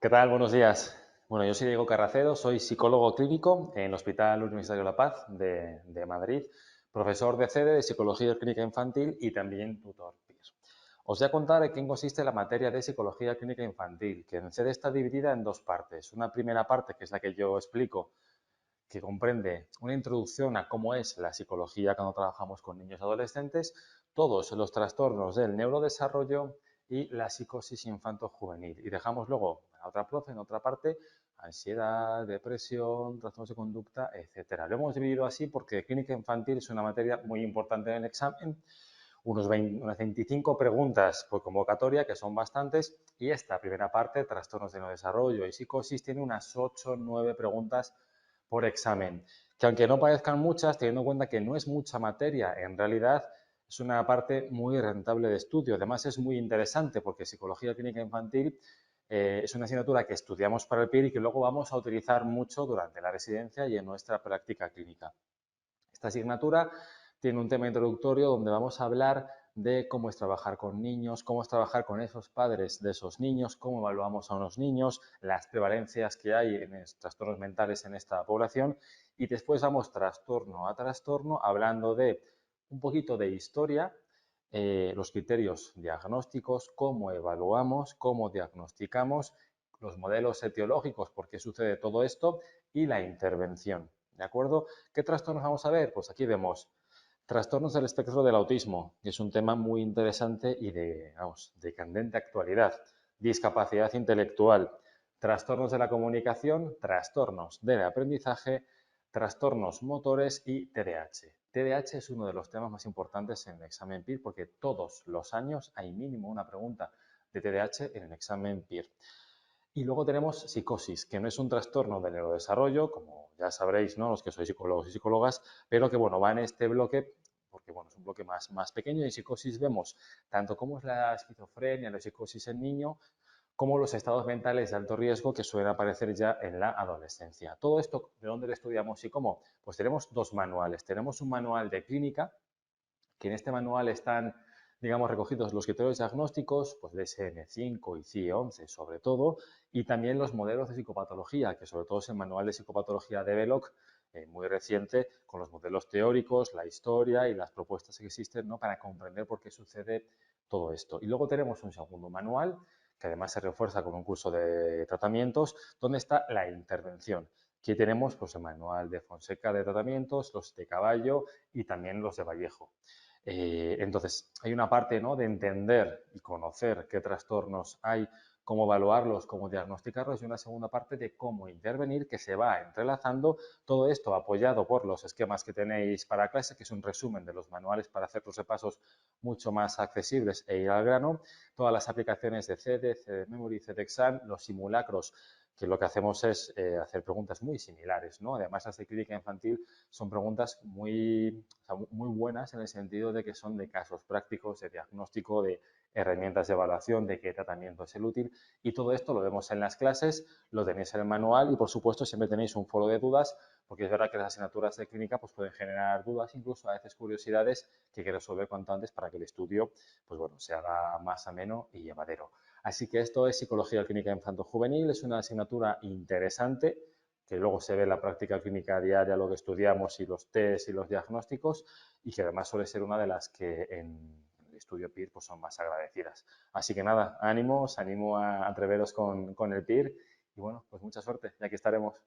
¿Qué tal? Buenos días. Bueno, yo soy Diego Carracedo, soy psicólogo clínico en el Hospital Universitario La Paz de Madrid, profesor de CEDE de Psicología Clínica Infantil y también tutor PIR. Os voy a contar en qué consiste la materia de Psicología Clínica Infantil, que en CEDE está dividida en dos partes. Una primera parte, que es la que yo explico, que comprende una introducción a cómo es la psicología cuando trabajamos con niños y adolescentes, todos los trastornos del neurodesarrollo y la psicosis infanto-juvenil. Y dejamos luego a otra profe, en otra parte, ansiedad, depresión, trastornos de conducta, etcétera. Lo hemos dividido así porque clínica infantil es una materia muy importante en el examen, unas 25 preguntas por convocatoria, que son bastantes, y esta primera parte, trastornos de neurodesarrollo y psicosis, tiene unas 8 o 9 preguntas por examen, que aunque no parezcan muchas, teniendo en cuenta que no es mucha materia, en realidad es una parte muy rentable de estudio. Además es muy interesante porque psicología clínica infantil es una asignatura que estudiamos para el PIR y que luego vamos a utilizar mucho durante la residencia y en nuestra práctica clínica. Esta asignatura tiene un tema introductorio donde vamos a hablar de cómo es trabajar con niños, cómo es trabajar con esos padres de esos niños, cómo evaluamos a unos niños, las prevalencias que hay en trastornos mentales en esta población y después vamos trastorno a trastorno hablando de un poquito de historia, los criterios diagnósticos, cómo evaluamos, cómo diagnosticamos, los modelos etiológicos, por qué sucede todo esto y la intervención. ¿De acuerdo? ¿Qué trastornos vamos a ver? Pues aquí vemos trastornos del espectro del autismo, que es un tema muy interesante y de candente actualidad. Discapacidad intelectual, trastornos de la comunicación, trastornos del aprendizaje, trastornos motores y TDAH. TDAH es uno de los temas más importantes en el examen PIR porque todos los años hay mínimo una pregunta de TDAH en el examen PIR. Y luego tenemos psicosis, que no es un trastorno del neurodesarrollo, como ya sabréis, ¿no? Los que sois psicólogos y psicólogas, pero que bueno, va en este bloque, porque bueno, es un bloque más pequeño. Y en psicosis vemos tanto cómo es la esquizofrenia, la psicosis en niño, como los estados mentales de alto riesgo que suelen aparecer ya en la adolescencia. Todo esto, ¿de dónde lo estudiamos y cómo? Pues tenemos dos manuales. Tenemos un manual de clínica, que en este manual están, digamos, recogidos los criterios diagnósticos, pues DSM-5 y CIE-11 sobre todo, y también los modelos de psicopatología, que sobre todo es el manual de psicopatología de Belloc, muy reciente, con los modelos teóricos, la historia y las propuestas que existen, ¿no?, para comprender por qué sucede todo esto. Y luego tenemos un segundo manual, que además se refuerza con un curso de tratamientos, donde está la intervención. Aquí tenemos pues, el manual de Fonseca de tratamientos, los de Caballo y también los de Vallejo. Entonces, hay una parte, ¿no?, de entender y conocer qué trastornos hay, cómo evaluarlos, cómo diagnosticarlos, y una segunda parte de cómo intervenir, que se va entrelazando todo esto apoyado por los esquemas que tenéis para clase, que es un resumen de los manuales para hacer los repasos mucho más accesibles e ir al grano, todas las aplicaciones de CEDE, CEDE Memory, CEDE Exam, los simulacros, que lo que hacemos es hacer preguntas muy similares, ¿no? Además, las de clínica infantil son preguntas muy buenas en el sentido de que son de casos prácticos, de diagnóstico, de herramientas de evaluación, de qué tratamiento es el útil, y todo esto lo vemos en las clases, lo tenéis en el manual y, por supuesto, siempre tenéis un foro de dudas, porque es verdad que las asignaturas de clínica pues, pueden generar dudas, incluso a veces curiosidades que hay que resolver cuanto antes para que el estudio pues, bueno, se haga más ameno y llevadero. Así que esto es Psicología Clínica Infanto-Juvenil, es una asignatura interesante, que luego se ve en la práctica clínica diaria, lo que estudiamos y los test y los diagnósticos, y que además suele ser una de las que en el estudio PIR pues son más agradecidas. Así que nada, ánimo, os animo a atreveros con el PIR y bueno, pues mucha suerte, y aquí estaremos.